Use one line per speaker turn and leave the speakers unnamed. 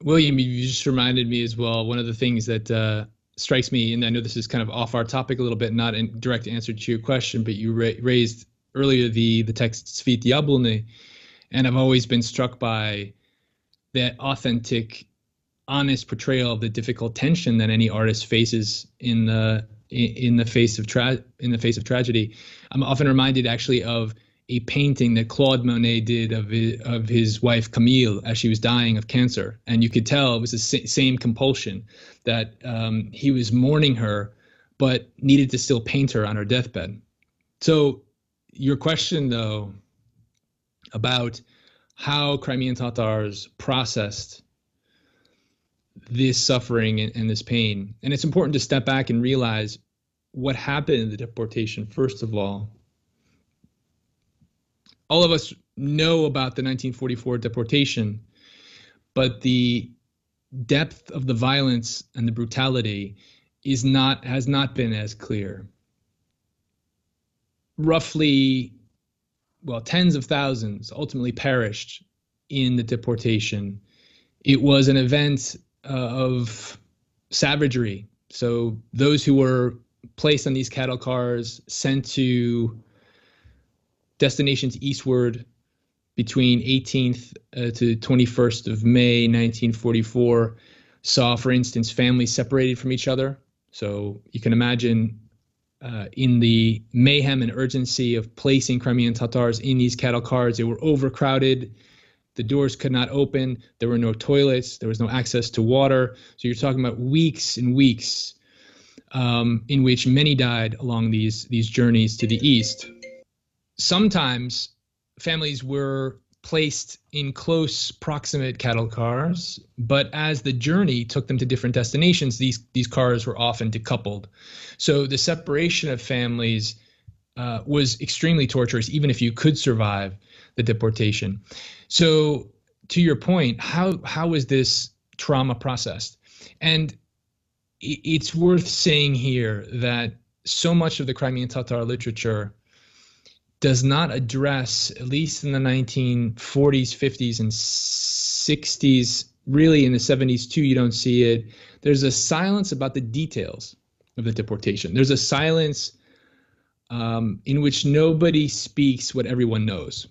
William, you just reminded me as well. One of the things that strikes me, and I know this is kind of off our topic a little bit, not in direct answer to your question, but you raised earlier the text Svit Yablony, and I've always been struck by that authentic, honest portrayal of the difficult tension that any artist faces in the face of tragedy. I'm often reminded actually of a painting that Claude Monet did of his wife Camille as she was dying of cancer, and you could tell it was the same compulsion that he was mourning her, but needed to still paint her on her deathbed. So your question, though, about how Crimean Tatars processed this suffering and this pain, and it's important to step back and realize what happened in the deportation. First of all of us know about the 1944 deportation, but the depth of the violence and the brutality has not been as clear. Roughly, well, tens of thousands ultimately perished in the deportation. It was an event of savagery. So those who were placed on these cattle cars, sent to destinations eastward between 18th to 21st of May 1944 saw, for instance, families separated from each other. So you can imagine in the mayhem and urgency of placing Crimean Tatars in these cattle cars, they were overcrowded. The doors could not open. There were no toilets. There was no access to water. So you're talking about weeks and weeks in which many died along these journeys to the east. Sometimes families were placed in close proximate cattle cars, but as the journey took them to different destinations, these cars were often decoupled. So the separation of families was extremely torturous, even if you could survive the deportation. So to your point, how was this trauma processed? And it's worth saying here that so much of the Crimean Tatar literature does not address, at least in the 1940s, 50s, and 60s, really in the 70s too, you don't see it. There's a silence about the details of the deportation. There's a silence in which nobody speaks what everyone knows.